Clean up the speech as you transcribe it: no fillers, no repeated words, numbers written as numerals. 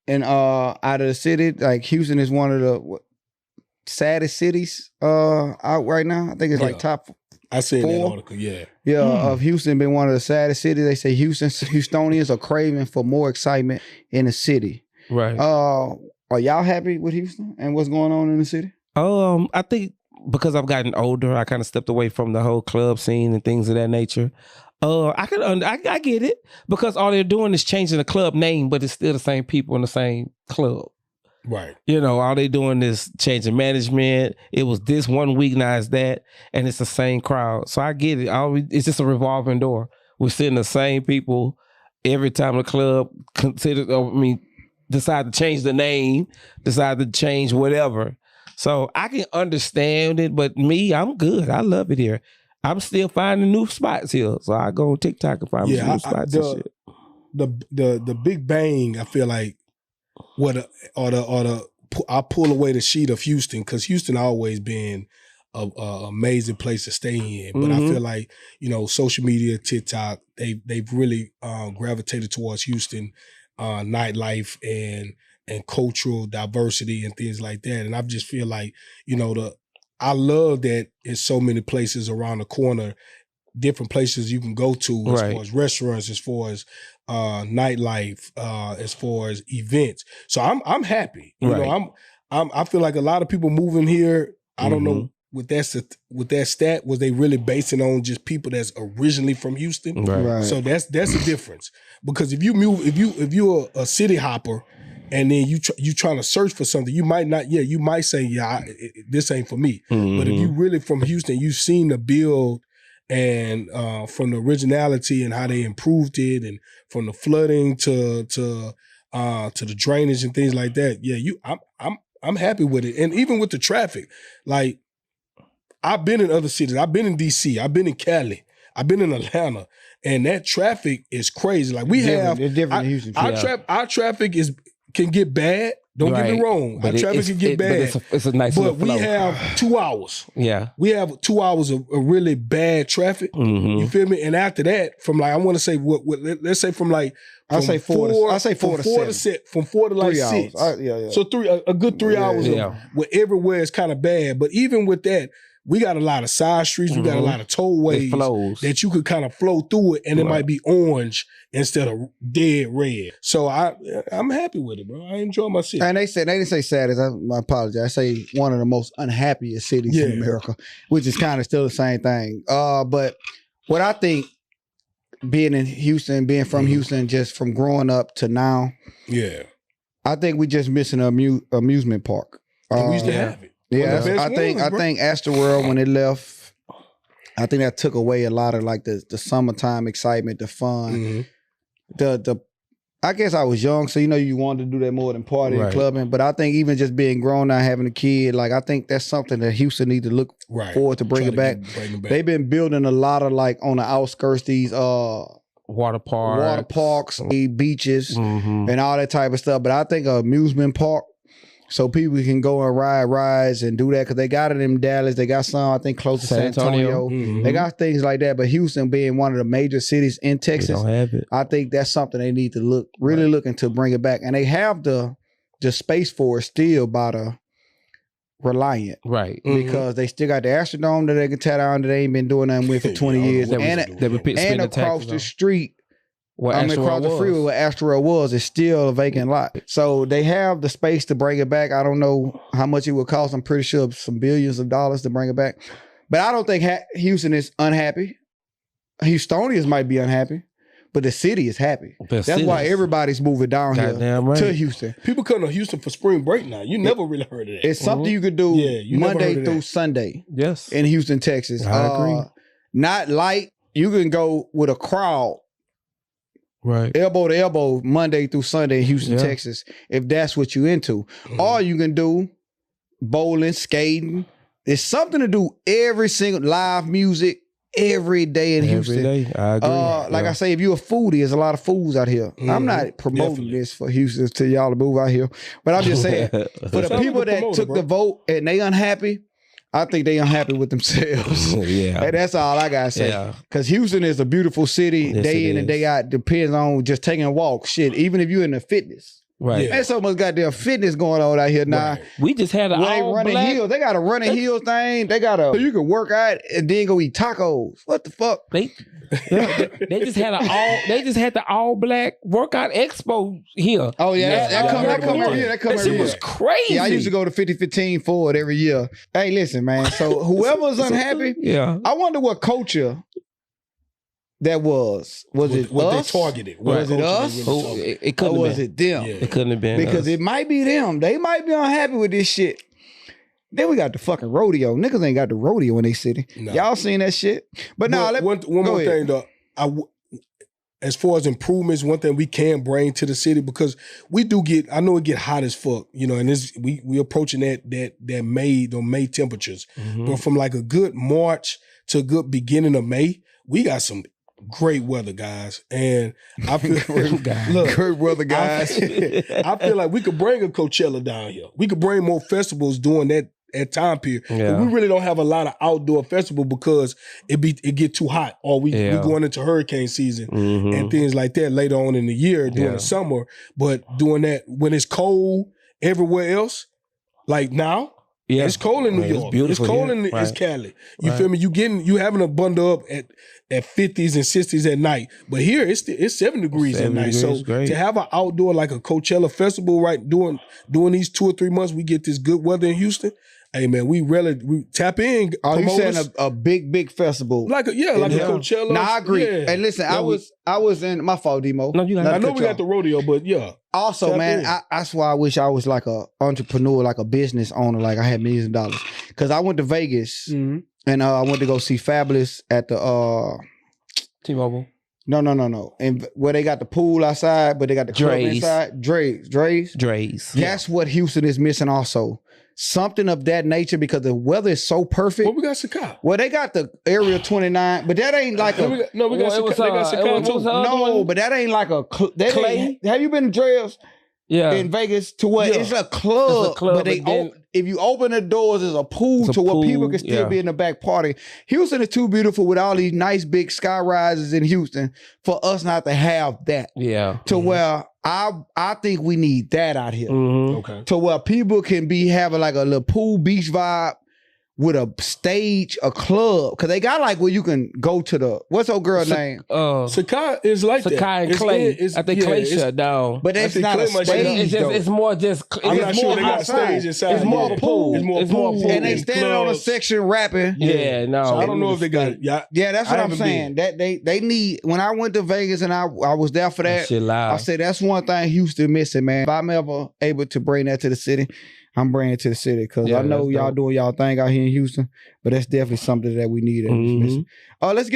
And out of the city, like Houston is one of the saddest cities out right now. I think it's like top I seen 4. that article, of Houston been one of the saddest cities. They say Houstonians are craving for more excitement in the city. Right. Are y'all happy with Houston and what's going on in the city? I think because I've gotten older, I kind of stepped away from the whole club scene and things of that nature. I get it, because all they're doing is changing the club name, but it's still the same people in the same club. Right. You know, all they doing is changing management. It was this one week, now it's that, and it's the same crowd. So I get it. It's just a revolving door. We're seeing the same people every time the club decide to change the name, decide to change whatever. So I can understand it, but me, I'm good. I love it here. I'm still finding new spots here. So I go on TikTok and find some new spots and shit. The Big Bang, I feel like, I pull away the sheet of Houston, because Houston always been a amazing place to stay in. But I feel like, social media, TikTok, they've really gravitated towards Houston, nightlife and cultural diversity and things like that. And I just feel like, I love that there's so many places around the corner, different places you can go to as far as restaurants, as far as nightlife, as far as events. So I'm happy. I feel like a lot of people moving here, I don't know with that stat, was they really basing on just people that's originally from Houston? Right. So that's the difference. Because if you're a city hopper, and then you trying to search for something, you might not. Yeah, you might say, this ain't for me. But if you really from Houston, you've seen the build, and from the originality and how they improved it, and from the flooding to the drainage and things like that. Yeah, I'm happy with it, and even with the traffic. Like, I've been in other cities. I've been in DC. I've been in Cali. I've been in Atlanta, and that traffic is crazy. Like it's different in Houston. Our traffic can get bad. Don't get me wrong. Our traffic can get bad. It's a nice but flow. we have 2 hours. Yeah. We have 2 hours of really bad traffic. You feel me? And after that, from like, I want to say let's say from like, I say 4 to 7. From 4 to like 3 6. hours. Yeah. So a good 3 hours of where everywhere is kind of bad. But even with that, we got a lot of side streets. We got a lot of tollways that you could kind of flow through it, and it might be orange instead of dead red. So I'm happy with it, bro. I enjoy my city. And they didn't say saddest. I apologize. I say one of the most unhappiest cities in America, which is kind of still the same thing. But what I think, being in Houston, being from Houston, just from growing up to now, I think we just missing an amusement park. We used to have it. Yeah, I think Astroworld, when it left, I think that took away a lot of like the summertime excitement, the fun. I guess I was young, so you wanted to do that more than party and clubbing. But I think even just being grown now, having a kid, like I think that's something that Houston need to look forward to bring it back. They've been building a lot of like on the outskirts these water parks, beaches, and all that type of stuff. But I think an amusement park, so people can go and ride rides and do that, because they got it in Dallas. They got some, I think, close to San Antonio. They got things like that. But Houston being one of the major cities in Texas, don't have it. I think that's something they need to look into bring it back. And they have the space for it still by the Reliant. Right. Because they still got the Astrodome that they can tear down that they ain't been doing nothing with for 20 years. And across the street, across the freeway where Astroworld was, it's still a vacant lot. So they have the space to bring it back. I don't know how much it would cost. I'm pretty sure some billions of dollars to bring it back. But I don't think Houston is unhappy. Houstonians might be unhappy, but the city is happy. That's why everybody's moving down here to Houston. People come to Houston for spring break now. You never really heard of that. It's something you could do Monday through Sunday. Yes. In Houston, Texas. I agree. Not light. You can go with a crowd. Right. Elbow to elbow, Monday through Sunday in Houston, Texas, if that's what you into. Or you can do bowling, skating. There's something to do every single live music every day in Houston. Every day. I agree. Like I say, if you're a foodie, there's a lot of foods out here. I'm not promoting this for Houston to y'all to move out here. But I'm just saying, for the people that took the vote and they unhappy, I think they unhappy with themselves. And that's all I gotta say. Because Houston is a beautiful city, day in and day out. Depends on just taking a walk. Shit, even if you're in the fitness, Right. Man, so much goddamn fitness going on out here now. Right. We just had an all running black. heels. They got a running heels thing. They got a you can work out and then go eat tacos. What the fuck? They just had the all black workout expo here. Oh yeah, that come every year. That come every year. It was crazy. Yeah, I used to go to 50-15 for it every year. Hey, listen, man. So whoever's unhappy, I wonder what culture that was it what us? They targeted? Was it us? It couldn't have been. Was it them? Yeah. It couldn't have been because us. it might be them. They might be unhappy with this shit. Then we got the fucking rodeo. Niggas ain't got the rodeo in their city. No. Y'all seen that shit? But now, one more thing though. As far as improvements, one thing we can bring to the city, because we do get, I know it get hot as fuck, you know, and this we approaching that May temperatures. But from like a good March to a good beginning of May, we got some great weather, guys. And I feel great weather, guys. I feel like we could bring a Coachella down here. We could bring more festivals during that time period. Yeah. We really don't have a lot of outdoor festival because it get too hot, or we going into hurricane season and things like that later on in the year during the summer. But doing that when it's cold everywhere else, like now. Yeah. It's cold in New York. It's cold in it's Cali. You feel me? You having to bundle up at 50s and 60s at night. But here it's 7 degrees at night. So to have an outdoor like a Coachella festival, right, doing these 2 or 3 months, we get this good weather in Houston. Hey man, we tap in. Are you saying a big festival? Like a Coachella. No, I agree. Yeah. Hey, listen, I was in my fault, Demo. No, I know we got the rodeo, but yeah. Also, man, that's why I wish I was like a entrepreneur, like a business owner, like I had millions of dollars. Because I went to Vegas and I went to go see Fabulous at the T-Mobile. No. And where they got the pool outside, but they got the club inside. Dre's. That's what Houston is missing also. Something of that nature, because the weather is so perfect. Well, we got Sakai. Well, they got the Area 29, but that ain't like we got Sakai too. No, but that ain't like a Clay. Have you been to Dre's? Yeah, in Vegas to where it's a club, but if you open the doors, there's a pool where people can still be in the back party. Houston is too beautiful with all these nice big sky rises in Houston for us not to have that. Yeah, to where I think we need that out here. Okay, to where people can be having like a little pool beach vibe with a stage, a club, because they got like where you can go to the, what's old girl's name? Sakai is like Sakai that. And Clay. I think Clay shut down. But it's not a stage. It's more just. I'm not sure they got stage inside. It's more of a pool. It's more pool. And they standing on a section rapping. Yeah, no. So I don't know if they got it. Yeah, that's what I'm saying. That they need. When I went to Vegas and I was there for that, I said that's one thing Houston missing, man. If I'm ever able to bring that to the city, I'm bringing it to the city, because I know y'all doing y'all thing out here in Houston, but that's definitely something that we need. Let's get